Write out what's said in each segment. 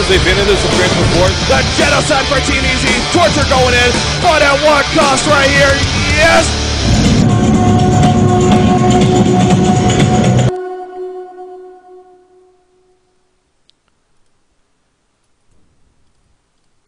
they've been in this experience before. The genocide for Team Easy. Torture going in, but at what cost right here? Yes!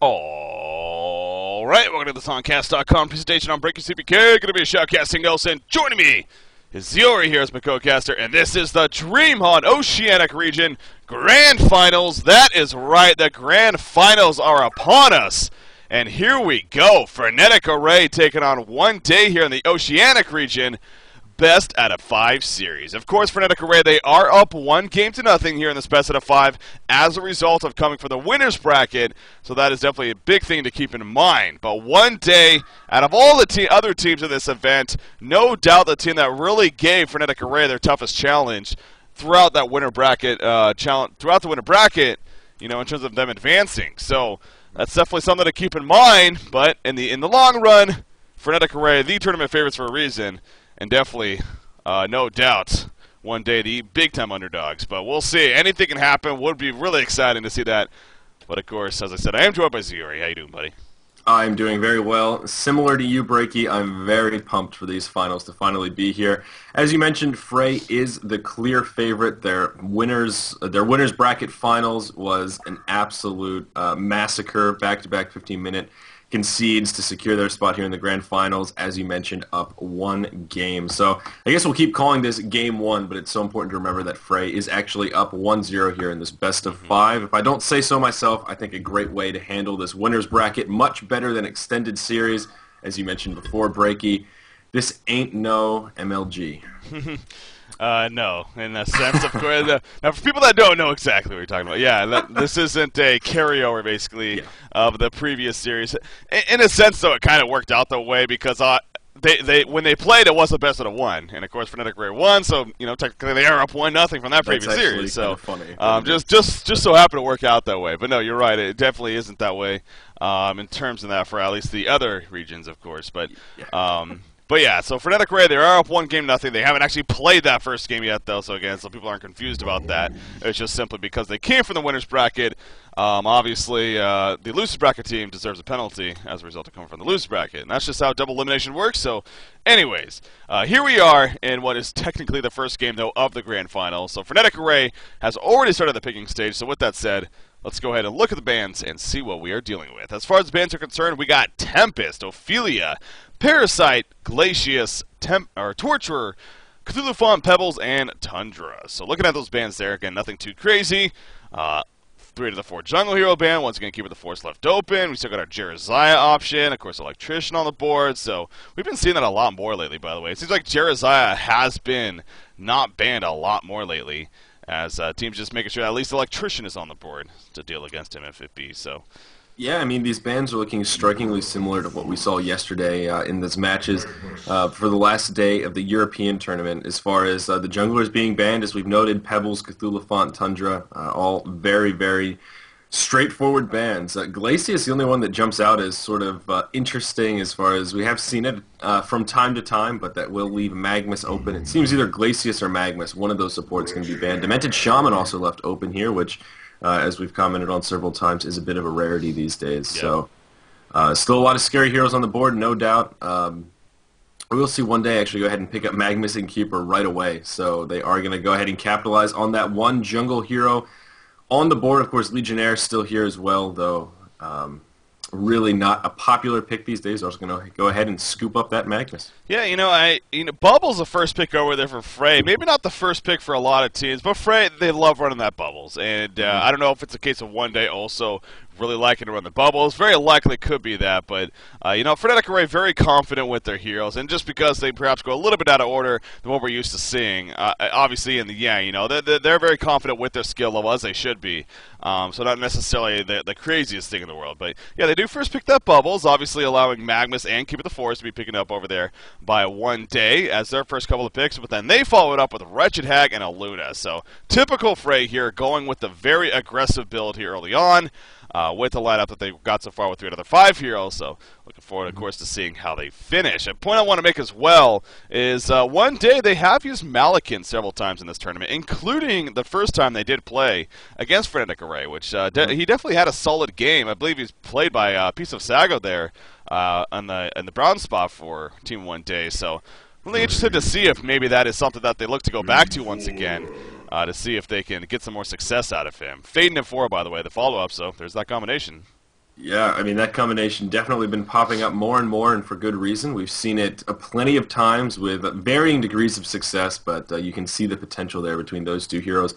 Alright, welcome to the honcast.com presentation on Breaking CPK. Gonna be a shoutcasting Nelson. Joining me is Ziori here as my co-caster, and this is the DreamHoN Oceanic region Grand Finals. That is right, the Grand Finals are upon us. And here we go, Frenetic Array taking on one day here in the Oceanic region. Best out of 5 series. Of course, Frenetic Array, they are up 1-0 here in this best out of 5 as a result of coming from the winner's bracket, so that is definitely a big thing to keep in mind. But one day, out of all the other teams in this event, no doubt the team that really gave Frenetic Array their toughest challenge throughout that winner bracket, you know, in terms of them advancing. So that's definitely something to keep in mind. But in the long run, Frenetic Array, the tournament favorites for a reason. And definitely, no doubt, one day the big-time underdogs. But we'll see. Anything can happen. Would be really exciting to see that. But, of course, as I said, I am joined by Ziori. How you doing, buddy? I'm doing very well. Similar to you, Breaky, I'm very pumped for these finals to finally be here. As you mentioned, Fray is the clear favorite. Their winners bracket finals was an absolute massacre, back-to-back 15-minute concedes to secure their spot here in the grand finals, as you mentioned, up 1 game. So I guess we'll keep calling this game 1, but it's so important to remember that Fray is actually up 1-0 here in this best of 5. If I don't say so myself, I think a great way to handle this winner's bracket, much better than extended series, as you mentioned before, Breaky. This ain't no MLG. No, in a sense, of course. Now, for people that don't know exactly what you're talking about, yeah, this isn't a carryover, basically, of the previous series. In a sense, though, it kind of worked out that way because when they played, it was the best out of 1, and of course, Frenetic Array won. So, you know, technically, they are up 1-0 from that previous series. So, funny. Just so happened to work out that way. But no, you're right. It definitely isn't that way in terms of that for at least the other regions, of course. But. But yeah, so Frenetic Array, they are up 1-0. They haven't actually played that first game yet, though, so again, some people aren't confused about that. It's just simply because they came from the winner's bracket. Obviously, the loser's bracket team deserves a penalty as a result of coming from the loser's bracket, and that's just how double elimination works. So, anyways, here we are in what is technically the first game, though, of the grand final. So Frenetic Array has already started the picking stage, so with that said, let's go ahead and look at the bands and see what we are dealing with. As far as the bands are concerned, we got Tempest, Ophelia, Parasite, Glacius, Torturer, Cthulhu Fawn, Pebbles, and Tundra. So looking at those bands there, again, nothing too crazy. 3 to the 4 Jungle Hero band, once again keeping the force left open. We still got our Jerizaiah option, of course Electrician on the board. So we've been seeing that a lot more lately, by the way. It seems like Jerizaiah has been not banned a lot more lately, as teams just making sure that at least Electrician is on the board to deal against him if it be so. Yeah, I mean, these bans are looking strikingly similar to what we saw yesterday in these matches for the last day of the European tournament. As far as the junglers being banned, as we've noted, Pebbles, Cthulhu Font, Tundra, all very, very straightforward bans. Glacius is the only one that jumps out as sort of interesting, as far as we have seen it from time to time, but that will leave Magmus open. It seems either Glacius or Magmus, one of those supports, can be banned. Demented Shaman also left open here, which, as we've commented on several times, is a bit of a rarity these days. Yep. So still a lot of scary heroes on the board, no doubt. We'll see one day actually go ahead and pick up Magmus and Keeper right away. So they are going to go ahead and capitalize on that one jungle hero on the board. Of course, Legionnaire still here as well, though. Really not a popular pick these days. I was going to go ahead and scoop up that Magnus. Yeah, you know, Bubbles the first pick over there for Fray. Maybe not the first pick for a lot of teams, but Fray, they love running that Bubbles. And I don't know if it's a case of one day also really liking to run the Bubbles. Very likely could be that, but you know, Frenetic Array very confident with their heroes, and just because they perhaps go a little bit out of order than what we're used to seeing, obviously in the Yang, you know, they're very confident with their skill level, as they should be. So not necessarily the craziest thing in the world, but yeah, they do first pick that Bubbles, obviously allowing Magmus and Keeper the Forest to be picking up over there by one day as their first couple of picks, but then they follow it up with Wretched Hag and a Luna. So typical Fray here, going with the very aggressive build here early on. with the lineup that they've got so far with 3 out of the 5 heroes. So looking forward, of course, to seeing how they finish. A point I want to make as well is one day they have used Malakin several times in this tournament, including the first time they did play against Frenetic Array, which he definitely had a solid game. I believe he's played by a piece of Sago there in the bronze spot for Team One Day. So really interested to see if maybe that is something that they look to go back to once again, to see if they can get some more success out of him. Faden and 4, by the way, the follow-up, so there's that combination. Yeah, I mean, that combination definitely been popping up more and more, and for good reason. We've seen it plenty of times with varying degrees of success, but you can see the potential there between those 2 heroes.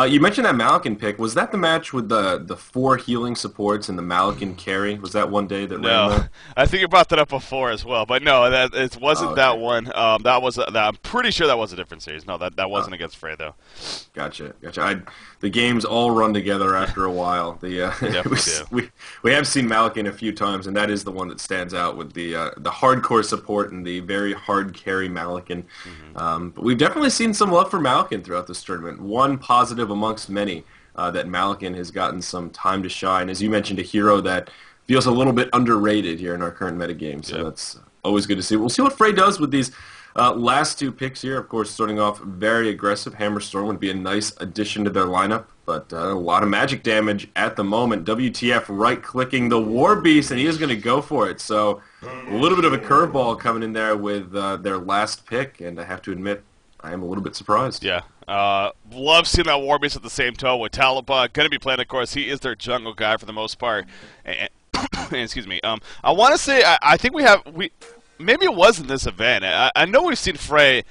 You mentioned that Malakin pick. Was that the match with the 4 healing supports and the Malakin carry? Was that one day that ran there? I think you brought that up before as well, but no, it wasn't that one. I'm pretty sure that was a different series. No, that wasn't against Fray, though. Gotcha. The games all run together after a while. We have seen Malakin a few times, and that is the one that stands out with the hardcore support and the very hard carry Malakin. But we've definitely seen some love for Malakin throughout this tournament. One positive amongst many that Malakin has gotten some time to shine. As you mentioned, a hero that feels a little bit underrated here in our current metagame, so that's always good to see. We'll see what Fray does with these last 2 picks here. Of course, starting off very aggressive. Hammerstorm would be a nice addition to their lineup, but a lot of magic damage at the moment. WTF right-clicking the War Beast, and he is going to go for it. So a little bit of a curveball coming in there with their last pick, and I have to admit, I am a little bit surprised. Yeah. Love seeing that War Beast at the same toe with Talaba. Going to be playing, of course. He is their jungle guy for the most part. And excuse me. I want to say, I think maybe it was in this event. I know we've seen Fray,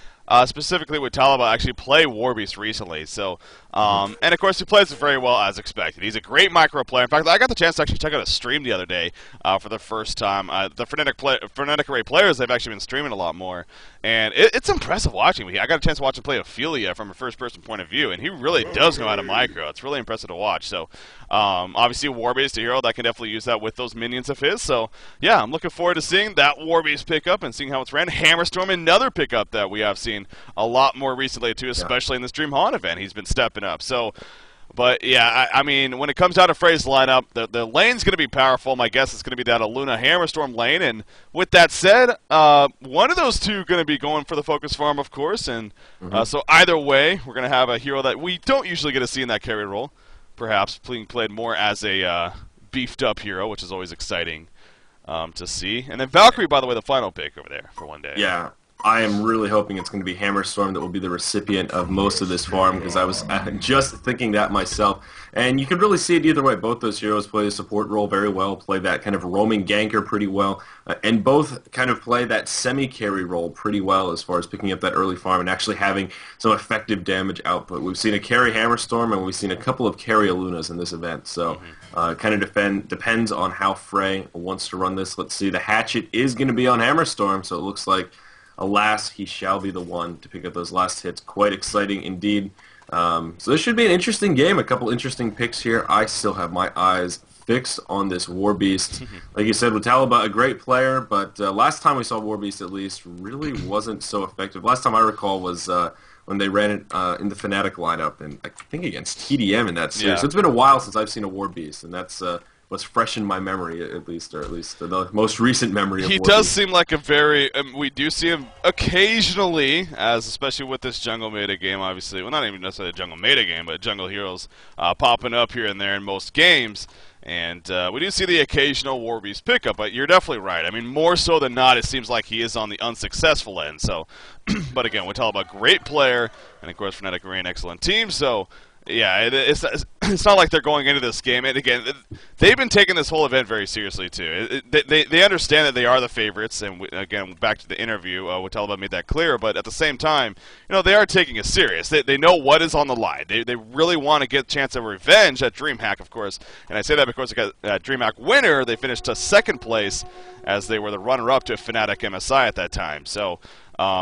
specifically with Talaba, actually play Warbeast recently. So, and of course he plays it very well as expected. He's a great micro player. In fact, I got the chance to actually check out a stream the other day for the first time. The Frenetic Array players, they've actually been streaming a lot more. And it's impressive watching. I got a chance to watch him play Ophelia from a first-person point of view, and he really does know how to micro. It's really impressive to watch. So, obviously, Warbeast, a hero that can definitely use that with those minions of his. So, yeah, I'm looking forward to seeing that Warbeast pickup and seeing how it's ran. Hammerstorm, another pickup that we have seen a lot more recently, too, especially in this DreamHoN event. He's been stepping up. So, but, yeah, I mean, when it comes down to Fray's lineup, the lane's going to be powerful. My guess is going to be that Aluna Hammerstorm lane. And with that said, one of those 2 going to be going for the focus farm, of course. And so either way, we're going to have a hero that we don't usually get to see in that carry role. Perhaps being played more as a beefed-up hero, which is always exciting to see. And then Valkyrie, by the way, the final pick over there for one day. Yeah. I am really hoping it's going to be Hammerstorm that will be the recipient of most of this farm, because I was just thinking that myself. And you can really see it either way. Both those heroes play the support role very well, play that kind of roaming ganker pretty well, and both kind of play that semi-carry role pretty well as far as picking up that early farm and actually having some effective damage output. We've seen a carry Hammerstorm, and we've seen a couple of carry Alunas in this event. So kind of depends on how Fray wants to run this. Let's see. The hatchet is going to be on Hammerstorm, so it looks like, alas, he shall be the one to pick up those last hits. Quite exciting indeed. So this should be an interesting game. A couple interesting picks here. I still have my eyes fixed on this War Beast. Like you said, with Talaba, a great player, but last time we saw War Beast, at least, really wasn't so effective. Last time I recall was when they ran it in the Fnatic lineup, and I think against TDM in that series. Yeah. So it's been a while since I've seen a War Beast, and that's what's fresh in my memory, at least the most recent memory of He War does Beast. seem like a very... we do see him occasionally, as especially with this jungle meta game, obviously. Well, not even necessarily a jungle meta game, but jungle heroes popping up here and there in most games. And we do see the occasional War Beast pickup, but you're definitely right. I mean, more so than not, it seems like he is on the unsuccessful end. So, but again, we're talking about great player, and of course, Frenetic Array, an excellent team. So, yeah, it's not like they're going into this game. And again, they've been taking this whole event very seriously too. They understand that they are the favorites, and again, back to the interview, Talaba made that clear. But at the same time, they are taking it serious. They know what is on the line. They really want to get a chance of revenge at DreamHack, of course. And I say that because DreamHack winner, they finished to second place as they were the runner-up to Fnatic MSI at that time. So.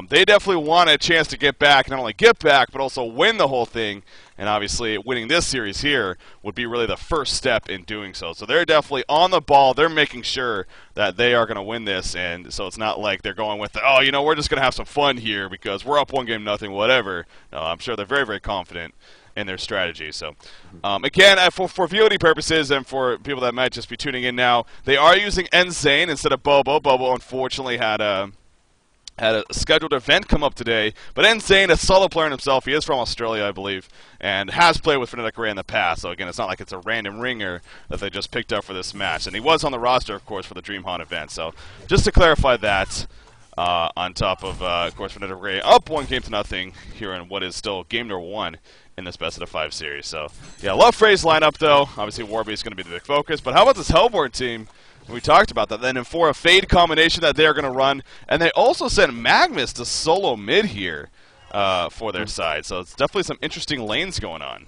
They definitely want a chance to get back, not only get back, but also win the whole thing. And obviously, winning this series here would be really the first step in doing so. So they're definitely on the ball. They're making sure that they are going to win this. And so it's not like they're going with, we're just going to have some fun here because we're up 1-0, whatever. No, I'm sure they're very, very confident in their strategy. So, again, for VOD purposes and for people that might just be tuning in now, they are using Insane instead of Bobo. Bobo, unfortunately, had a scheduled event come up today, but Insane, a solid player in himself. He is from Australia, I believe, and has played with Fnatic Ray in the past. So again, it's not like it's a random ringer that they just picked up for this match. And he was on the roster, of course, for the DreamHoN event. So just to clarify that, on top of course, Fnatic Ray up 1-0 here in what is still game number 1 in this best of 5 series. So yeah, love Fray's lineup though. Obviously, Warby is going to be the big focus. But how about this Hellborn team? We talked about that. Then in for a Fade combination that they're going to run. And they also sent Magnus to solo mid here for their side. So it's definitely some interesting lanes going on.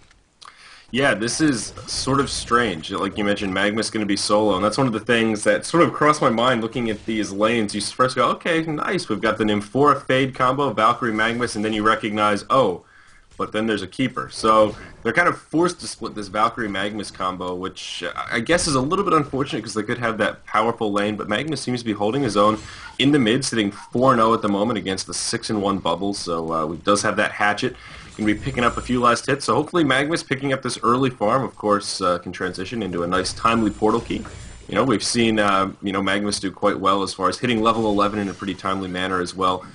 Yeah, this is sort of strange. Like you mentioned, Magnus going to be solo. And that's one of the things that sort of crossed my mind looking at these lanes. You first go, okay, nice. We've got the Nymphora Fade combo, Valkyrie Magnus. And then you recognize, oh, but then there's a keeper. So they're kind of forced to split this Valkyrie Magnus combo, which I guess is a little bit unfortunate because they could have that powerful lane, but Magnus seems to be holding his own in the mid, sitting 4-0 at the moment against the 6-1 Bubbles, so he does have that hatchet. Going to be picking up a few last hits, so hopefully Magnus picking up this early farm, of course, can transition into a nice timely portal key. You know, we've seen Magnus do quite well as far as hitting level 11 in a pretty timely manner as well.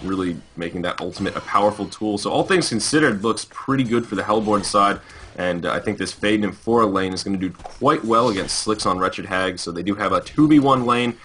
Really making that ultimate a powerful tool. So all things considered, looks pretty good for the Hellborn side. And I think this Fade Nymphora lane is going to do quite well against Slicks on Wretched Hag. So they do have a 2v1 lane,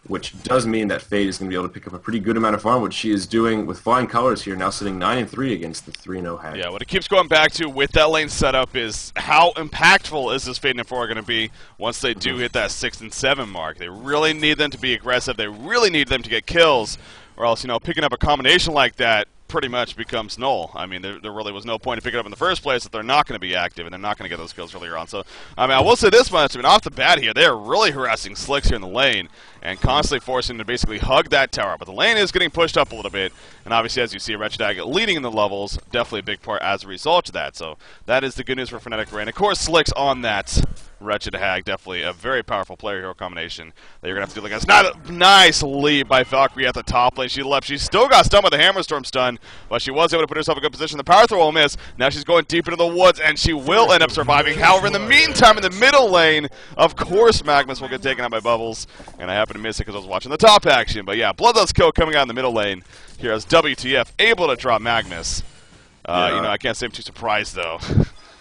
which does mean that Fade is going to be able to pick up a pretty good amount of farm, which she is doing with flying colors here, now sitting 9-3 against the 3-0 Hag. Yeah, what it keeps going back to with that lane setup is how impactful is this Fade Nymphora going to be once they do hit that 6 and 7 mark. They really need them to be aggressive. They really need them to get kills, or else, picking up a combination like that pretty much becomes null. I mean, there really was no point in picking it up in the first place if they're not going to be active and they're not going to get those kills earlier on. So, I mean, I will say this much. I mean, off the bat here, they're really harassing Slicks here in the lane and constantly forcing him to basically hug that tower. But the lane is getting pushed up a little bit, and obviously, as you see, Wretched Hag leading in the levels, definitely a big part as a result of that. So that is the good news for Fnatic Ray. And, of course, Slicks on that Wretched Hag, definitely a very powerful player-hero combination that you're going to have to deal against. Nice lead by Valkyrie at the top lane. She left. She still got stunned with the Hammer Storm stun, but she was able to put herself in a good position. The power throw will miss. Now she's going deep into the woods, and she will end up surviving. However, in the meantime, in the middle lane, of course, Magnus will get taken out by Bubbles, and I happened to miss it because I was watching the top action. But yeah, Bloodlust kill coming out in the middle lane here as WTF able to drop Magnus. I can't say I'm too surprised, though.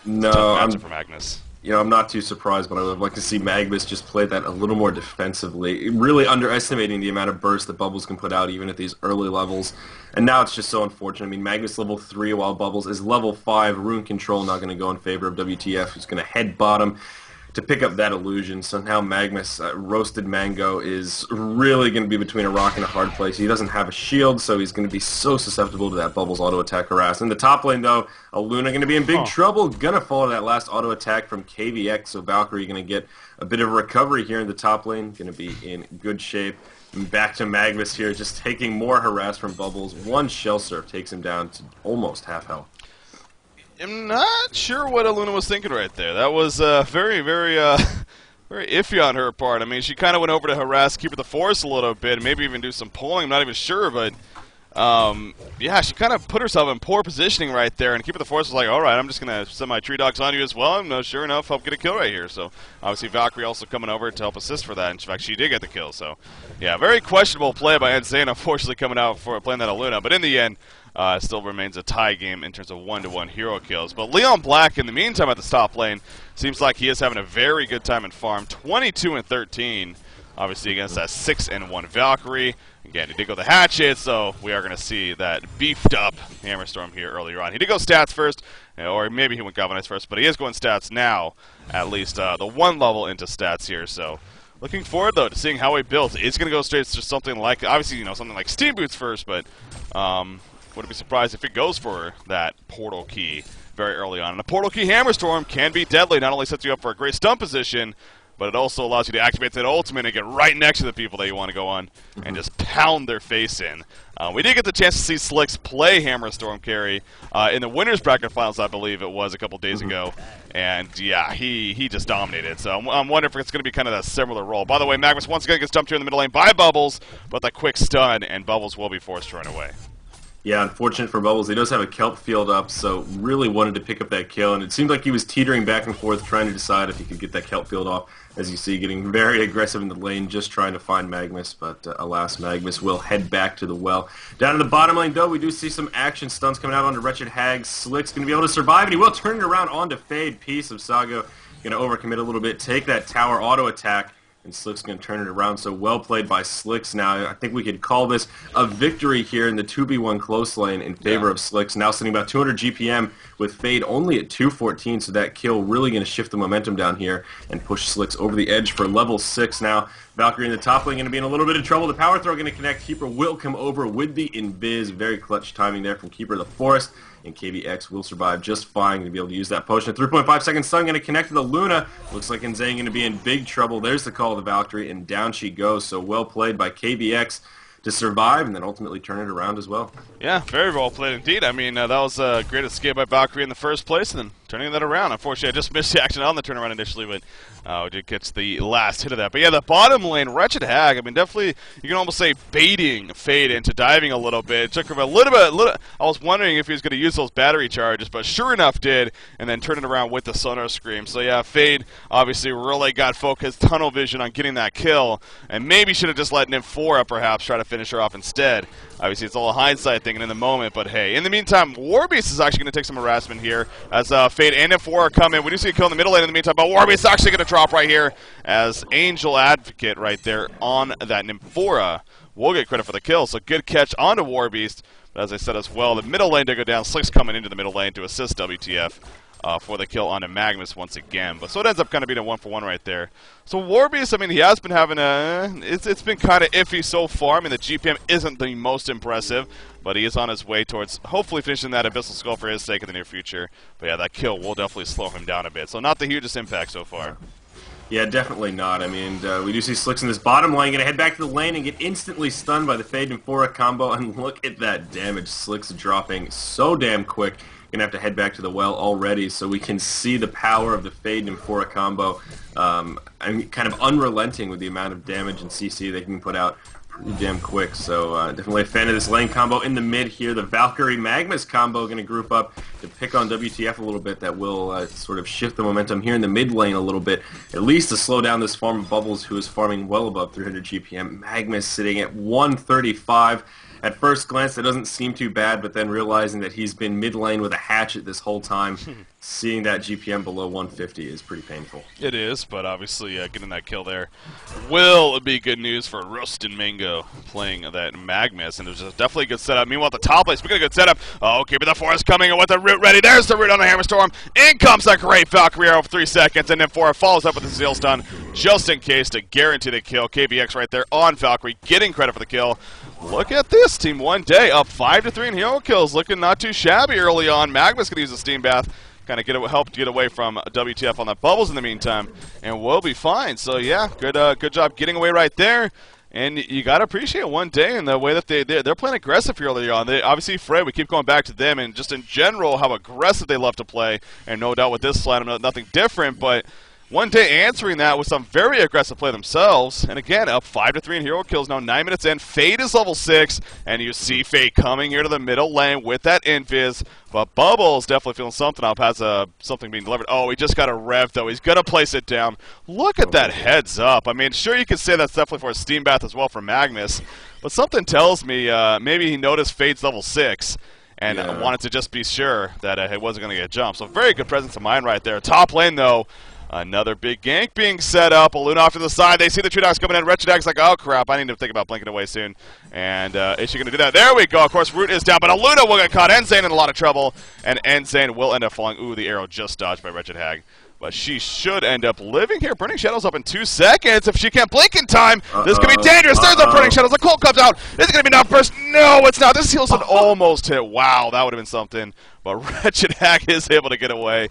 No, I'm for Magnus. I'm not too surprised, but I would like to see Magnus just play that a little more defensively, really underestimating the amount of burst that Bubbles can put out even at these early levels. And now it's just so unfortunate. I mean, Magnus level 3 while Bubbles is level 5. Rune Control not going to go in favor of WTF, who's going to head bottom to pick up that illusion. So now Magnus, Roasted Mango, is really going to be between a rock and a hard place. He doesn't have a shield, so he's going to be so susceptible to that Bubbles auto attack harass. In the top lane, though, Luna going to be in big trouble. Going to follow that last auto attack from KVX, so Valkyrie going to get a bit of a recovery here in the top lane. Going to be in good shape. And back to Magnus here, just taking more harass from Bubbles. One Shell Surf takes him down to almost half health. I'm not sure what Aluna was thinking right there. That was very, very, very iffy on her part. I mean, she kind of went over to harass Keeper the Force a little bit, and maybe even do some pulling. I'm not even sure, but yeah, she kind of put herself in poor positioning right there. And Keeper the Force was like, "All right, I'm just gonna send my Tree Dogs on you as well." And sure enough, help get a kill right here. So obviously Valkyrie also coming over to help assist for that. In fact, she did get the kill. So yeah, very questionable play by Insane, unfortunately coming out for playing that Aluna. But in the end, it still remains a tie game in terms of 1-to-1 hero kills. But Leon Black, in the meantime, at the top lane, seems like he is having a very good time in farm. 22-13, obviously against that 6-1 Valkyrie. Again, he did go the hatchet, so we are going to see that beefed up Hammer Storm here earlier on. He did go stats first, or maybe he went Galvanize first, but he is going stats now, at least the one level into stats here. So looking forward, though, to seeing how he builds. It's going to go straight to something like, obviously, something like Steam Boots first, but wouldn't be surprised if it goes for that portal key very early on. And a portal key Hammer Storm can be deadly. Not only sets you up for a great stun position, but it also allows you to activate that ultimate and get right next to the people that you want to go on and just pound their face in. We did get the chance to see Slicks play Hammer Storm carry in the Winners Bracket Finals, I believe it was, a couple days ago. And, yeah, he just dominated. So I'm wondering if it's going to be kind of that similar role. By the way, Magnus once again gets dumped here in the middle lane by Bubbles, but that quick stun, and Bubbles will be forced to run away. Yeah, unfortunate for Bubbles. He does have a kelp field up, so really wanted to pick up that kill, and it seemed like he was teetering back and forth trying to decide if he could get that kelp field off. As you see, getting very aggressive in the lane, just trying to find Magnus, but alas, Magnus will head back to the well. Down in the bottom lane, though, we do see some action stuns coming out onto Wretched Hag. Slick's going to be able to survive, and he will turn it around onto Fade. Piece of Sago going to overcommit a little bit, take that tower auto attack, and Slick's going to turn it around. So well played by Slicks. Now I think we could call this a victory here in the 2v1 close lane in favor of Slicks. Now sitting about 200 GPM with Fade only at 214, so that kill really going to shift the momentum down here and push Slicks over the edge for level 6 now. Valkyrie in the top lane going to be in a little bit of trouble. The power throw going to connect. Keeper will come over with the invis. Very clutch timing there from Keeper of the Forest. And KVX will survive just fine. Going to be able to use that potion. 3.5 seconds stun going to connect to the Luna. Looks like Nzane going to be in big trouble. There's the call of the Valkyrie, and down she goes. So well played by KVX to survive and then ultimately turn it around as well. Yeah, very well played indeed. I mean, that was a great escape by Valkyrie in the first place, and then turning that around. Unfortunately, I just missed the action on the turnaround initially, but we did catch the last hit of that. But yeah, the bottom lane, Wretched Hag, I mean, definitely, you can almost say baiting Fade into diving a little bit. It took him a little bit, I was wondering if he was going to use those battery charges, but sure enough did, and then turn it around with the Sonar Scream. So yeah, Fade obviously really got focused, tunnel vision on getting that kill, and maybe should have just let Nymphora perhaps try to finish her off instead. Obviously, it's all a hindsight thing in the moment, but hey. In the meantime, Warbeast is actually going to take some harassment here as Fade and Nymphora come in. We do see a kill in the middle lane in the meantime, but Warbeast is actually going to drop right here as Angel Advocate right there on that Nymphora will get credit for the kill. So good catch onto Warbeast. But as I said as well, the middle lane did go down. Slick's coming into the middle lane to assist WTF. For the kill onto Magnus once again. But so it ends up kind of being a 1-for-1 right there. So Warbeast, I mean, he has been having it's been kind of iffy so far. I mean, the GPM isn't the most impressive, but he is on his way towards hopefully finishing that Abyssal Skull for his sake in the near future. But yeah, that kill will definitely slow him down a bit. So not the hugest impact so far. Yeah, definitely not. I mean, we do see Slicks in this bottom lane, going to head back to the lane and get instantly stunned by the Fade Nymphora combo. And look at that damage. Slicks dropping so damn quick. Going to have to head back to the well already, so we can see the power of the Fade Nymphora combo. I'm kind of unrelenting with the amount of damage and CC they can put out pretty damn quick. So definitely a fan of this lane combo in the mid here. The Valkyrie Magnus combo going to group up to pick on WTF a little bit. That will sort of shift the momentum here in the mid lane a little bit, at least to slow down this farm of Bubbles, who is farming well above 300 GPM. Magnus sitting at 135. At first glance, that doesn't seem too bad, but then realizing that he's been mid lane with a hatchet this whole time, seeing that GPM below 150 is pretty painful. It is, but obviously getting that kill there will be good news for Rust and Mango playing that Magnus, and it was just definitely a good setup. Meanwhile, at the top lane, speaking of good setup, okay, but the Forest coming in with the root ready. There's the root on the Hammer Storm. In comes a great Valkyrie arrow for 3 seconds, and then Nymphora follows up with the Zeal Stun just in case to guarantee the kill. KVX right there on Valkyrie, getting credit for the kill. Look at this, Team One Day up 5-3 in hero kills, looking not too shabby early on. Magnus could use a Steam Bath, kind of help get away from WTF on the Bubbles in the meantime, and we'll be fine. So yeah, good job getting away right there. And you got to appreciate One Day and the way that they're playing aggressive here early on. Obviously, Fray, we keep going back to them, and just in general how aggressive they love to play. And no doubt with this slide, nothing different, but One Day answering that with some very aggressive play themselves. And again, up 5-3 in hero kills now, 9 minutes in. Fade is level 6, and you see Fade coming here to the middle lane with that invis. But Bubbles definitely feeling something up, has something being delivered. Oh, he just got a rev, though. He's going to place it down. Look at that heads up. I mean, sure, you could say that's definitely for a Steam Bath as well for Magnus. But something tells me maybe he noticed Fade's level 6. And wanted to just be sure that it wasn't going to get jumped. So very good presence of mind right there. Top lane, though. Another big gank being set up. A Luna off to the side. They see the True Dogs coming in. Wretched Dog's like, oh, crap. I need to think about blinking away soon. And is she going to do that? There we go. Of course, Root is down. But a Luna will get caught. Nzane in a lot of trouble. And Nzane will end up falling. Ooh, the arrow just dodged by Wretched Hag. But she should end up living here. Burning Shadows up in 2 seconds. If she can't blink in time, this could be dangerous. There's the Burning Shadows. The Colt comes out. Is it going to be enough burst? No, it's not. This heals an almost hit. Wow, that would have been something. But Wretched Hag is able to get away.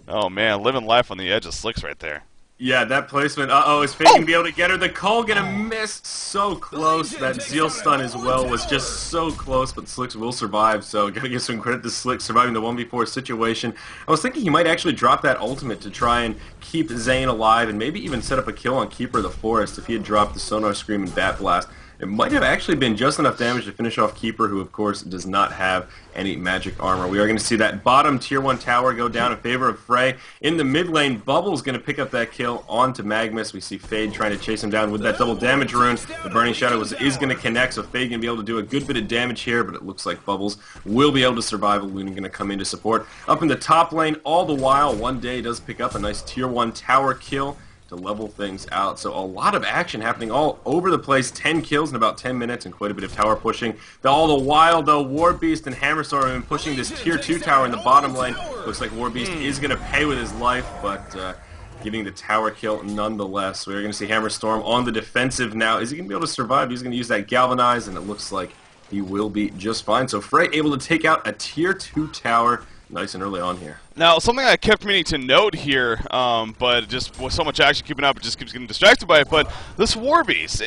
Oh, man, living life on the edge of Slicks right there. Yeah, that placement. Is Fade going to be able to get her? The call going to miss so close. That Zeal Stun as well was just so close, but Slicks will survive, so got to give some credit to Slicks surviving the 1v4 situation. I was thinking he might actually drop that ultimate to try and keep Zane alive and maybe even set up a kill on Keeper of the Forest if he had dropped the Sonar Scream and Bat Blast. It might have actually been just enough damage to finish off Keeper, who of course does not have any magic armor. We are going to see that bottom tier 1 tower go down in favor of Fray. In the mid lane, Bubble's going to pick up that kill onto Magnus. We see Fade trying to chase him down with that double damage rune. The Burning Shadow is going to connect, so Fade going to be able to do a good bit of damage here, but it looks like Bubbles will be able to survive. Luna going to come in to support. Up in the top lane, all the while, One Day does pick up a nice tier 1 tower kill to level things out. So a lot of action happening all over the place. 10 kills in about 10 minutes and quite a bit of tower pushing. All the while, though, War Beast and Hammerstorm have been pushing this tier 2 tower in the bottom lane. Looks like War Beast is going to pay with his life, but getting the tower kill nonetheless. We're going to see Hammerstorm on the defensive now. Is he going to be able to survive? He's going to use that Galvanize, and it looks like he will be just fine. So Fray able to take out a tier 2 tower nice and early on here. Now, something I kept meaning to note here, but just with so much action keeping up, it just keeps getting distracted by it, but this War Beast,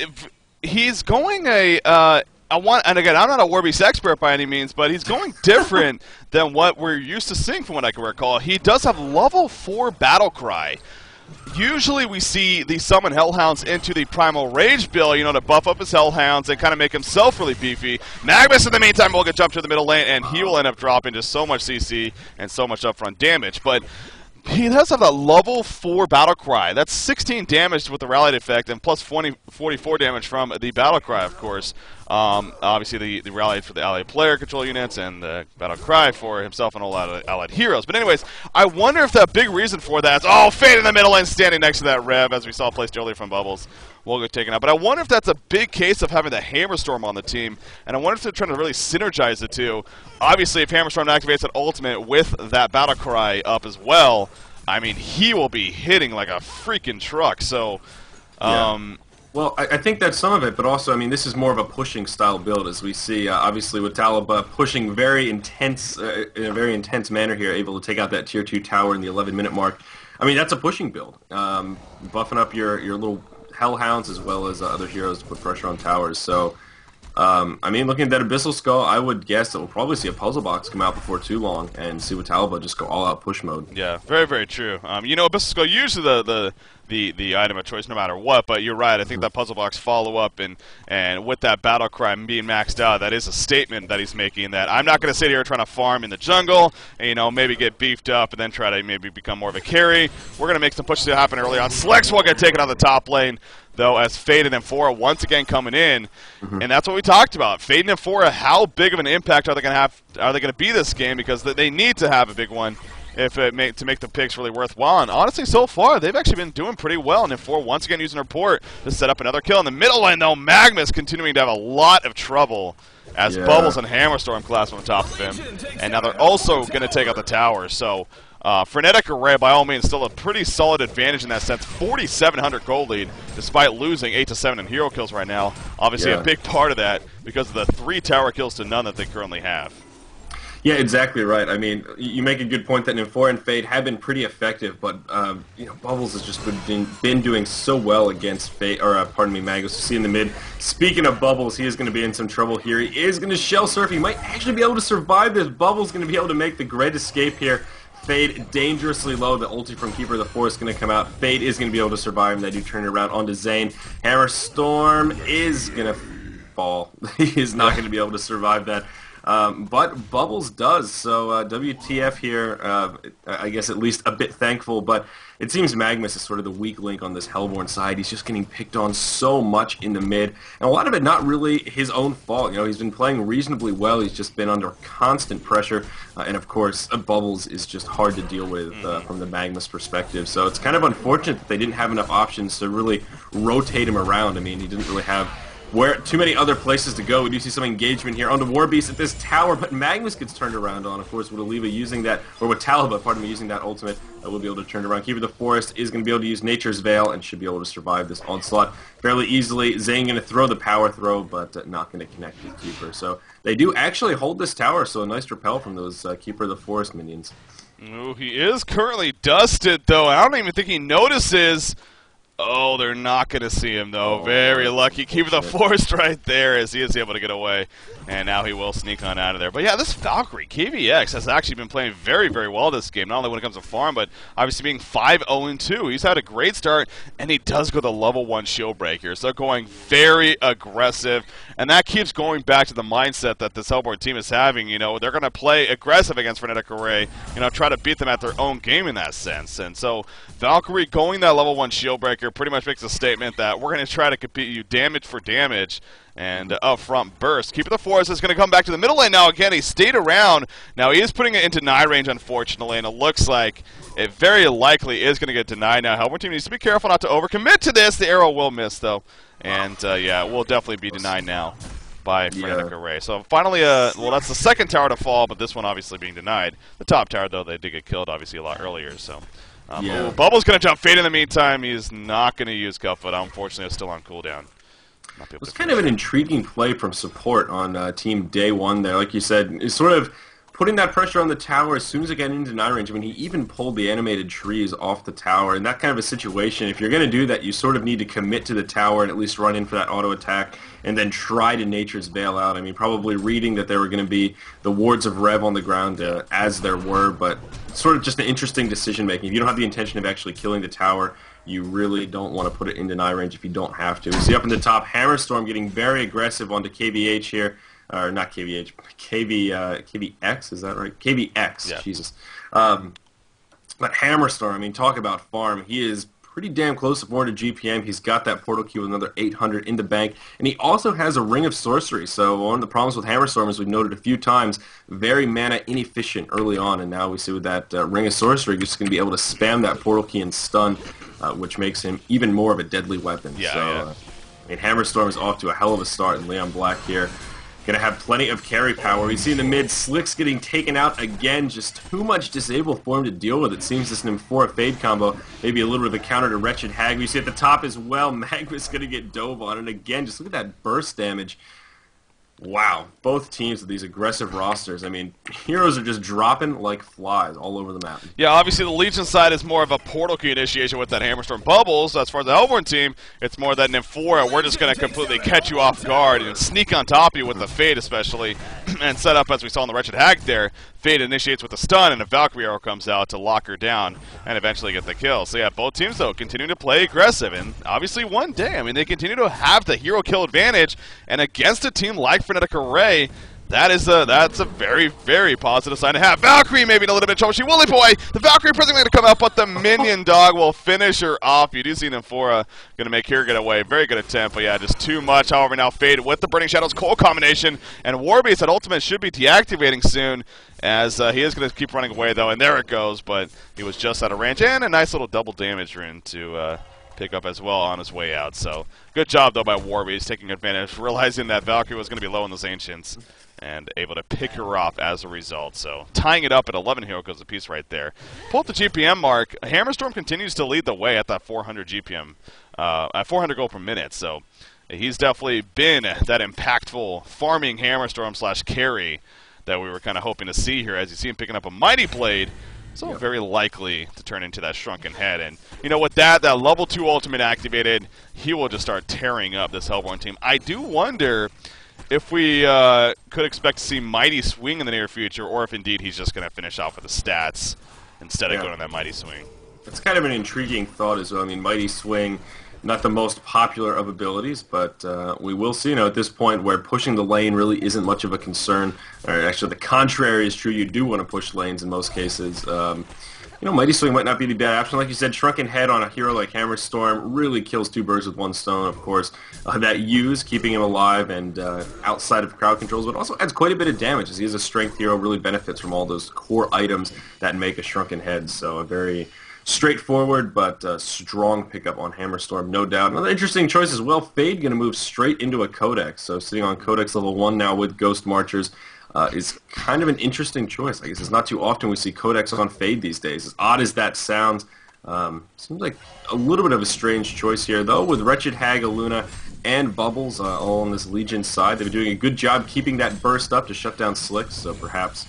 he's going and again, I'm not a War Beast expert by any means, but he's going different than what we're used to seeing from what I can recall. He does have level 4 Battle Cry. Usually we see the summon Hellhounds into the Primal Rage build, to buff up his Hellhounds and kind of make himself really beefy. Magnus, in the meantime, will get jumped to the middle lane, and he will end up dropping just so much CC and so much upfront damage. But he does have a level 4 Battle Cry. That's 16 damage with the Rallied effect, and plus 44 damage from the Battle Cry, of course. Obviously, the Rallied for the allied player control units, and the Battle Cry for himself and all allied heroes. But anyways, I wonder if the big reason for that is, Fade in the middle lane standing next to that Rev, as we saw placed earlier from Bubbles. Will get taken out. But I wonder if that's a big case of having the Hammerstorm on the team, and I wonder if they're trying to really synergize the two. Obviously, if Hammerstorm activates an ultimate with that Battle Cry up as well, I mean, he will be hitting like a freaking truck. So, Well, I think that's some of it, but also, I mean, this is more of a pushing style build, as we see, obviously, with Talaba pushing very intense, in a very intense manner here, able to take out that tier 2 tower in the 11-minute mark. I mean, that's a pushing build. Buffing up your little Hellhounds as well as other heroes to put pressure on towers. So, I mean, looking at that Abyssal Skull, I would guess that we'll probably see a puzzle box come out before too long and see Talaba just go all-out push mode. Yeah, very, very true. Abyssal Skull usually the item of choice no matter what, but you're right. I think that puzzle box follow-up and with that Battle Cry being maxed out, that is a statement that he's making that I'm not going to sit here trying to farm in the jungle and, maybe get beefed up and then try to maybe become more of a carry. We're going to make some pushes to happen early on. Slex will get taken on the top lane, though, as Fade and Amphora once again coming in, and that's what we talked about. Fade and Amphora, how big of an impact are they going to have? Are they going to be this game? Because they need to have a big one to make the picks really worthwhile. And honestly, so far, they've actually been doing pretty well. And Amphora once again using her port to set up another kill. In the middle lane, though, Magnus continuing to have a lot of trouble as Bubbles and Hammerstorm clash on the top of him. And now they're also going to take out the tower. So Frenetic Array, by all means, still a pretty solid advantage in that sense. 4,700 gold lead, despite losing 8 to 7 in hero kills right now. Obviously, a big part of that because of the 3 tower kills to none that they currently have. Yeah, exactly right. I mean, you make a good point that Amphora and Fade have been pretty effective, but Bubbles has just been doing so well against Fade, or Magnus. You see in the mid. Speaking of Bubbles, he is going to be in some trouble here. He is going to shell surf. He might actually be able to survive this. Bubbles going to be able to make the great escape here. Fade dangerously low. The ulti from Keeper of the Forest going to come out. Fade is going to be able to survive, and they do turn it around onto Zane. Hammerstorm is going to fall. He is not going to be able to survive that. But Bubbles does, so WTF here, I guess at least a bit thankful, but it seems Magnus is sort of the weak link on this Hellborn side. He's just getting picked on so much in the mid, and a lot of it not really his own fault. He's been playing reasonably well. He's just been under constant pressure, and of course, Bubbles is just hard to deal with from the Magnus perspective. So it's kind of unfortunate that they didn't have enough options to really rotate him around. I mean, he didn't really have too many other places to go. We do see some engagement here on the War Beast at this tower, but Magnus gets turned around on. Of course, with Oliva using that, or with Talaba, pardon me, using that ultimate, we'll be able to turn it around. Keeper of the Forest is going to be able to use Nature's Veil and should be able to survive this onslaught fairly easily. Zane going to throw the power throw, but not going to connect with Keeper. So they do actually hold this tower, so a nice repel from those Keeper of the Forest minions. Ooh, he is currently dusted, though. I don't even think he notices Oh, they're not going to see him, though. Very lucky. Keep the force right there as he is able to get away. And now he will sneak on out of there. But yeah, this Valkyrie, KVX, has actually been playing very, very well this game. Not only when it comes to farm, but obviously being 5-0-2. He's had a great start, and he does go the level 1 shield breaker. So going very aggressive. And that keeps going back to the mindset that this Hellborn team is having. You know, they're going to play aggressive against Frenetic Array. You know, try to beat them at their own game in that sense. And so Valkyrie going that level 1 shield breaker pretty much makes a statement that we're going to try to compete you damage for damage. And upfront burst. Keeper the Force is going to come back to the middle lane now. Again, he stayed around. Now he is putting it into deny range, unfortunately, and it looks like it very likely is going to get denied now. Hellborn team needs to be careful not to overcommit to this. The arrow will miss, though. And, yeah, it will definitely be denied now by Frenetic Array. So finally, well, that's the second tower to fall, but this one obviously being denied. The top tower, though, they did get killed, obviously, a lot earlier. So ooh, Bubble's going to jump Fade in the meantime. He's not going to use Cutfoot. Unfortunately, it's still on cooldown. It was kind of an intriguing play from support on Team Day 1 there. Like you said, is sort of putting that pressure on the tower as soon as it got into deny range. I mean, he even pulled the animated trees off the tower. In that kind of a situation, if you're going to do that, you sort of need to commit to the tower and at least run in for that auto attack and then try to Nature's Veil out. I mean, probably reading that there were going to be the wards of Rev on the ground as there were, but sort of just an interesting decision making. If you don't have the intention of actually killing the tower, you really don't want to put it in deny range if you don't have to. We see up in the top, Hammerstorm getting very aggressive onto KVH here. Or not KVH, KVX, is that right? KVX, yeah. Jesus. But Hammerstorm, I mean, talk about farm. He is pretty damn close to 400 GPM. He's got that portal key with another 800 in the bank. And he also has a Ring of Sorcery. So one of the problems with Hammerstorm, as we've noted a few times, very mana inefficient early on. And now we see with that Ring of Sorcery, he's just going to be able to spam that portal key and stun, which makes him even more of a deadly weapon. Yeah, so, yeah. I mean, Hammerstorm is off to a hell of a start, and Leon Black here going to have plenty of carry power. We see in the mid, Slick's getting taken out again. Just too much disable for him to deal with. It seems this Nymphora Fade combo, maybe a little bit of a counter to Wretched Hag. We see at the top as well, Magma's going to get dove on. And again, just look at that burst damage. Wow, both teams with these aggressive rosters. I mean, heroes are just dropping like flies all over the map. Yeah, obviously the Legion side is more of a portal key initiation with that Hammerstorm Bubbles. As far as the Hellborn team, it's more that Nymphora, we're just going to completely catch you off guard and sneak on top of you with the Fade especially, and set up as we saw in the Wretched Hag there. Fade initiates with a stun, and a Valkyrie arrow comes out to lock her down and eventually get the kill. So yeah, both teams, though, continue to play aggressive, and obviously one day, I mean, they continue to have the hero kill advantage, and against a team like Frenetic Array, that's a very, very positive sign to have. Valkyrie maybe in a little bit of trouble. She Willy Boy. The Valkyrie presently going to come out, but the minion dog will finish her off. You do see Nymphora going to make her get away. Very good attempt, but yeah, just too much. However, now Fade with the Burning Shadows Cold combination, and Warbeast at ultimate should be deactivating soon, as he is going to keep running away, though, and there it goes, but he was just out of range, and a nice little double damage rune to pick up as well on his way out. So good job, though, by Warbeast, taking advantage, realizing that Valkyrie was going to be low in those Ancients, and able to pick her up as a result. So tying it up at 11 hero goes a piece right there. Pull up the GPM mark. Hammerstorm continues to lead the way at that 400 GPM, at 400 gold per minute. So he's definitely been that impactful farming Hammerstorm / carry that we were kind of hoping to see here, as you see him picking up a Mighty Blade. So very likely to turn into that Shrunken Head. And, you know, with that level 2 ultimate activated, he will just start tearing up this Hellborn team. I do wonder if we could expect to see Mighty Swing in the near future, or if indeed he's just going to finish off with the stats instead of going on that Mighty Swing. It's kind of an intriguing thought as well. I mean, Mighty Swing, not the most popular of abilities, but we will see, you know, at this point where pushing the lane really isn't much of a concern. Or actually, the contrary is true. You do want to push lanes in most cases. You know, Mighty Swing might not be the bad option. Like you said, Shrunken Head on a hero like Hammerstorm really kills two birds with one stone, of course. That use, keeping him alive and outside of crowd controls, but also adds quite a bit of damage, as he is a strength hero, really benefits from all those core items that make a Shrunken Head. So a very straightforward but strong pickup on Hammerstorm, no doubt. Another interesting choice as well, Fade going to move straight into a Codex. So sitting on Codex level 1 now with Ghost Marchers is kind of an interesting choice. I guess it's not too often we see Codex on Fade these days. As odd as that sounds, seems like a little bit of a strange choice here, though, with Wretched Hag, Aluna, and Bubbles all on this Legion side. They've been doing a good job keeping that burst up to shut down Slick, so perhaps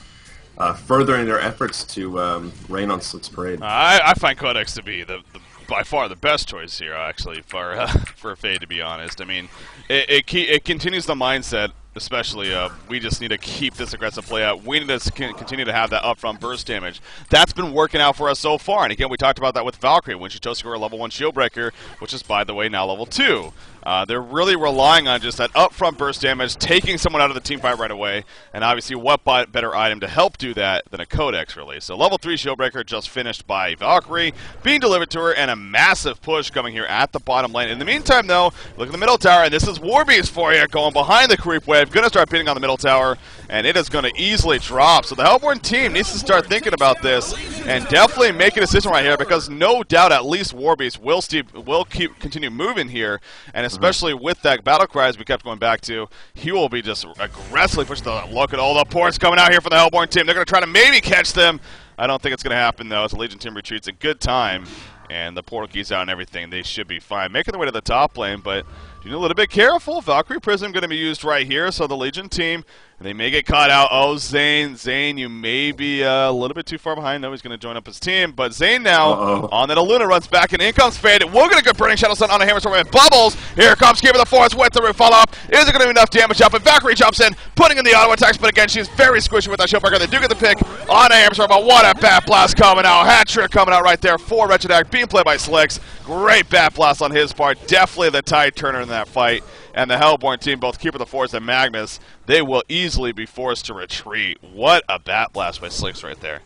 furthering their efforts to rain on Slick's parade. I find Codex to be the by far the best choice here, actually, for Fade, to be honest. I mean, it continues the mindset, especially we just need to keep this aggressive play out. We need to continue to have that upfront burst damage. That's been working out for us so far. And again, we talked about that with Valkyrie when she chose to go a level 1 shield breaker, which is, by the way, now level 2. They're really relying on just that upfront burst damage, taking someone out of the team fight right away, and obviously what better item to help do that than a Codex, really. So level 3 Shieldbreaker just finished by Valkyrie, being delivered to her, and a massive push coming here at the bottom lane. In the meantime, though, look at the middle tower, and this is Warbeast for you, going behind the creep wave, going to start beating on the middle tower, and it is going to easily drop. So the Hellborn team needs to start thinking about this, and definitely make a decision right here, because no doubt at least Warbeast will continue moving here, and especially with that battle cry, as we kept going back to, he will be just aggressively pushing the... Look at all the ports coming out here for the Hellborn team. They're going to try to maybe catch them. I don't think it's going to happen, though, as the Legion team retreats a good time, and the portal keys out and everything. They should be fine. Making their way to the top lane, but you need a little bit careful. Valkyrie Prism going to be used right here, so the Legion team, they may get caught out. Oh, Zane, you may be a little bit too far behind. No, he's going to join up his team, but Zane now on that Aluna runs back, and in comes Fade. We're going to get Burning Shadow Sun on a Hammerstorm and Bubbles. Here comes Keeper of the Forest with the roof fall off. Is it going to be enough damage up? And Valkyrie jumps in, putting in the auto attacks, but again, she's very squishy with that Shieldbreaker. They do get the pick on a Hammerstorm, but what a Bat Blast coming out. Hat trick coming out right there for Wretched Act, being played by Slicks. Great Bat Blast on his part. Definitely the tide turner in that fight. And the Hellborn team, both Keeper of the Forest and Magnus, they will easily be forced to retreat. What a Bat Blast by Slicks right there.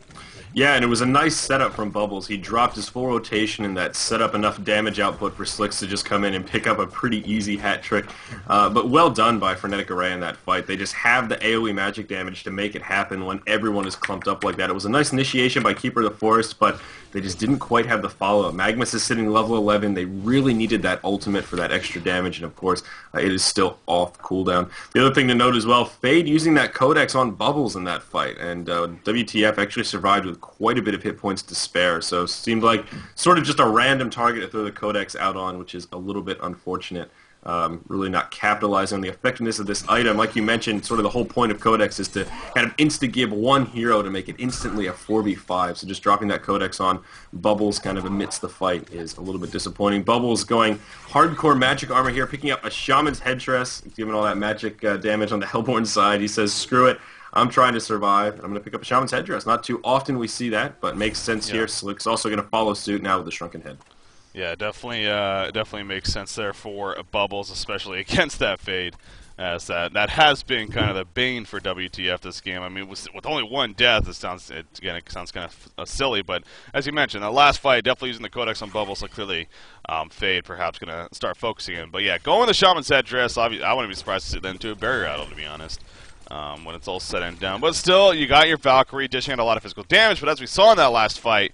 Yeah, and it was a nice setup from Bubbles. He dropped his full rotation, and that set up enough damage output for Slicks to just come in and pick up a pretty easy hat trick. But well done by Frenetic Array in that fight. They just have the AoE magic damage to make it happen when everyone is clumped up like that. It was a nice initiation by Keeper of the Forest, but they just didn't quite have the follow-up. Magnus is sitting level 11. They really needed that ultimate for that extra damage, and of course, it is still off cooldown. The other thing to note as well, Fade using that Codex on Bubbles in that fight, and WTF actually survived with quite a bit of hit points to spare, so it seemed like sort of just a random target to throw the Codex out on, which is a little bit unfortunate. Really not capitalizing on the effectiveness of this item. Like you mentioned, sort of the whole point of Codex is to kind of insta-give one hero to make it instantly a 4v5, so just dropping that Codex on Bubbles kind of amidst the fight is a little bit disappointing. Bubbles going hardcore magic armor here, picking up a Shaman's Headdress, given all that magic damage on the Hellborn side. He says, screw it. I'm trying to survive, and I'm going to pick up a Shaman's Headdress. Not too often we see that, but makes sense here. Slick's also going to follow suit now with the Shrunken Head. Yeah, definitely makes sense there for Bubbles, especially against that Fade, as that has been kind of the bane for WTF this game. I mean, with only one death, it sounds kind of silly, but as you mentioned, the last fight, definitely using the Codex on Bubbles, so clearly Fade perhaps going to start focusing in. But yeah, going with the Shaman's Headdress, I wouldn't be surprised to see them to a Barrier Idol, to be honest. When it's all said and done. But still, you got your Valkyrie dishing out a lot of physical damage, but as we saw in that last fight,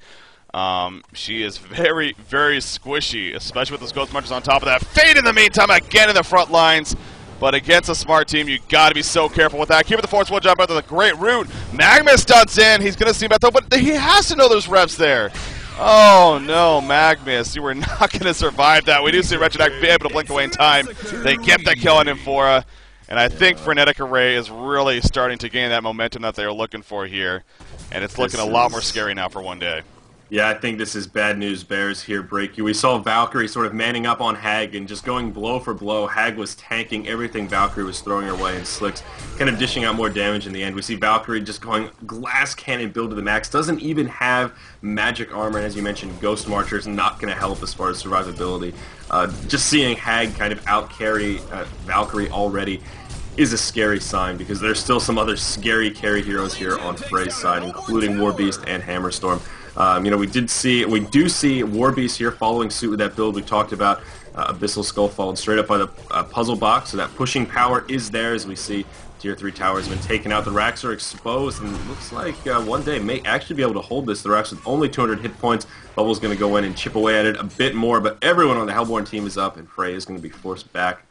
she is very, very squishy, especially with those Ghost Munchers on top of that. Fade in the meantime, again in the front lines, but against a smart team, you got to be so careful with that. Keeper of the Force will jump out to the great root. Magnus stunts in, he's going to see about though, but he has to know there's reps there. Oh no, Magnus, you were not going to survive that. We do see Wretched Act be able to blink away in time. They get that kill on Infora. And I think Frenetic Array is really starting to gain that momentum that they were looking for here. And it's looking a lot more scary now for one day. Yeah, I think this is bad news bears here, Breaky. We saw Valkyrie sort of manning up on Hag and just going blow for blow. Hag was tanking everything Valkyrie was throwing her way, and Slicks kind of dishing out more damage in the end. We see Valkyrie just going glass cannon build to the max. Doesn't even have magic armor, and as you mentioned, Ghost Marcher is not going to help as far as survivability. Just seeing Hag kind of out-carry Valkyrie already is a scary sign, because there's still some other scary carry heroes here on Frey's side, including Warbeast and Hammerstorm. You know, we do see Warbeast here following suit with that build we talked about. Abyssal Skull followed straight up by the puzzle box, so that pushing power is there. As we see, Tier 3 tower has been taken out. The racks are exposed, and it looks like one day may actually be able to hold this. The racks with only 200 hit points. Bubble's going to go in and chip away at it a bit more, but everyone on the Hellborn team is up, and Frey is going to be forced back.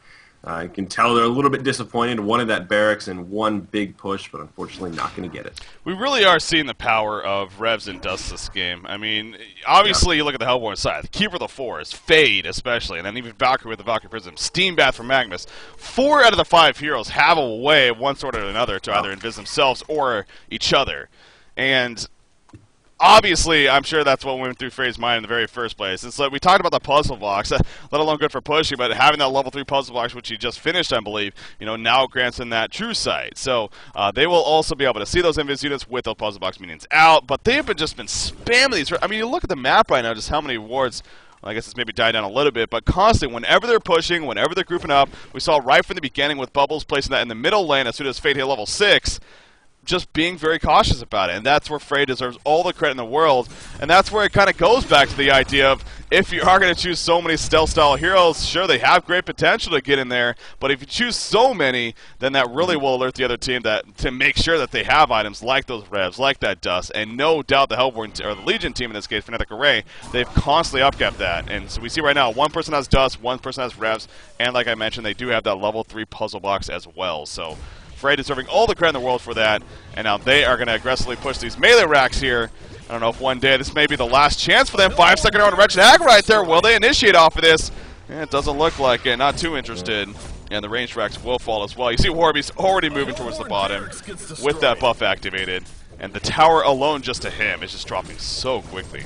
You can tell they're a little bit disappointed. Wanted that barracks and one big push, but unfortunately not going to get it. We really are seeing the power of Revs and Dust this game. I mean, obviously you look at the Hellborn side. Keeper of the Forest, Fade especially, and then even Valkyrie with the Valkyrie Prism, Steam Bath from Magnus. 4 out of the 5 heroes have a way of one sort or another to either invis themselves or each other. And obviously, I'm sure that's what went through Fray's mind in the very first place. It's like we talked about the puzzle blocks, let alone good for pushing, but having that level 3 puzzle blocks, which he just finished, I believe, now grants him that true sight. So they will also be able to see those invis units with those puzzle box minions out, but they have just been spamming these. I mean, you look at the map right now, just how many wards. Well, I guess it's maybe died down a little bit, but constantly, whenever they're pushing, whenever they're grouping up, we saw right from the beginning with Bubbles placing that in the middle lane as soon as Fate hit level 6, just being very cautious about it. And that's where Fray deserves all the credit in the world. And that's where it kind of goes back to the idea of, if you are going to choose so many stealth-style heroes, sure, they have great potential to get in there, but if you choose so many, then that really will alert the other team to make sure that they have items like those revs, like that dust, and no doubt the Hellborn, or the Legion team in this case, Fnatic Array, they've constantly upkept that. And so we see right now, one person has dust, one person has revs, and like I mentioned, they do have that level 3 puzzle box as well. So Fray deserving all the credit in the world for that, and now they are going to aggressively push these melee racks here. I don't know if one day this may be the last chance for them. 5-second round Wretched Hag right there. Will they initiate off of this? It doesn't look like it. Not too interested. And the ranged racks will fall as well. You see Warby's already moving towards the bottom with that buff activated. And the tower alone just to him is just dropping so quickly.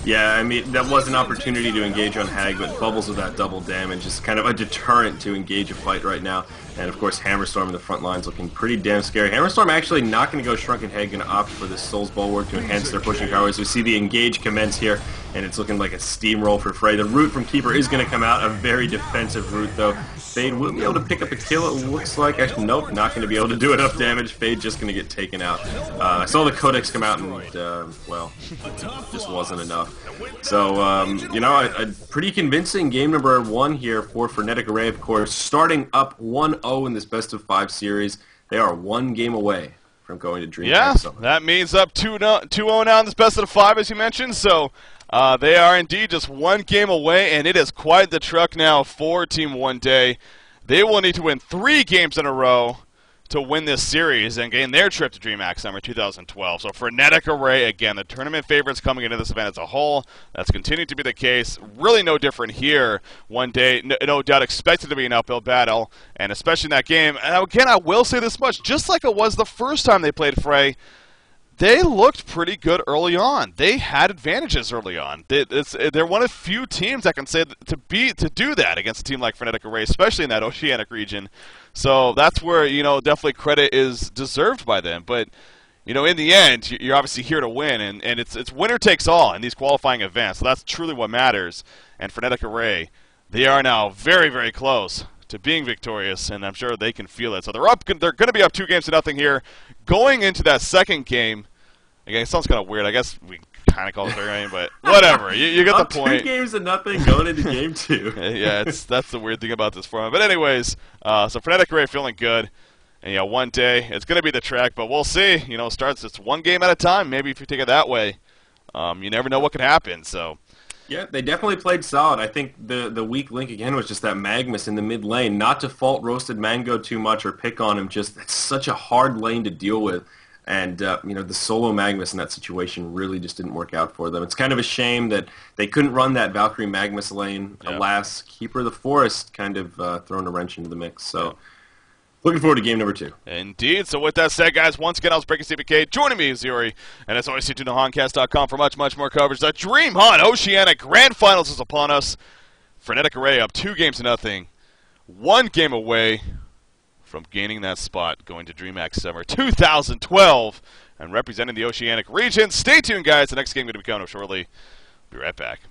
Yeah, I mean, that was an opportunity to engage on Hag, but Bubbles with that double damage is kind of a deterrent to engage a fight right now. And of course, Hammerstorm in the front lines looking pretty damn scary. Hammerstorm actually not going to go Shrunken Head, going to opt for this Soul's Bulwark to enhance their pushing power. As we see the engage commence here, and it's looking like a steamroll for Fray. The root from Keeper is going to come out, a very defensive root though. Fade will be able to pick up a kill, it looks like. Actually, nope, not going to be able to do enough damage. Fade just going to get taken out. I saw the Codex come out and, well, just wasn't enough. So, a pretty convincing game number 1 here for Fnatic Array, of course. Starting up 1-0 in this best-of-5 series. They are 1 game away from going to DreamHoN. Yeah, that means up 2-0 now in this best-of-5, as you mentioned. So, they are indeed just 1 game away, and it is quite the truck now for Team One Day. They will need to win 3 games in a row to win this series and gain their trip to DreamHack Summer 2012. So for Fnatic Array, again, the tournament favorites coming into this event as a whole. That's continued to be the case. Really no different here. One day, no doubt expected to be an uphill battle, and especially in that game. And again, I will say this much, just like it was the first time they played Fray, they looked pretty good early on. They had advantages early on. They're one of few teams that can say to do that against a team like Fnatic Array, especially in that Oceanic region. So that's where, definitely credit is deserved by them. But, in the end, you're obviously here to win, and it's winner takes all in these qualifying events. So that's truly what matters. And Fnatic Array, they are now very, very close to being victorious, and I'm sure they can feel it. So they're going to be up 2-0 here. Going into that second game, again, it sounds kind of weird. I guess we kind of call it third game, but whatever. You get the point. 2-0 going into game 2. Yeah, that's the weird thing about this format. But anyways, so Fnatic Array feeling good. And one day it's going to be the track, but we'll see. Starts it's 1 game at a time. Maybe if you take it that way, you never know what can happen. So. Yeah, they definitely played solid. I think the weak link again was just that Magnus in the mid lane. Not to fault Roasted Mango too much or pick on him, just it's such a hard lane to deal with. And, the solo Magnus in that situation really just didn't work out for them. It's kind of a shame that they couldn't run that Valkyrie Magnus lane. Yep. Alas, Keeper of the Forest kind of thrown a wrench into the mix. So. Yep. Looking forward to game number 2. Indeed. So with that said, guys, once again, I was Breaking CBK. Joining me is Yuri. And as always, stay tuned to honcast.com for much, much more coverage. The DreamHoN Oceanic Grand Finals is upon us. Fnatic Array up 2-0. 1 game away from gaining that spot, going to DreamHack Summer 2012 and representing the Oceanic region. Stay tuned, guys. The next game is going to be coming up shortly. Be right back.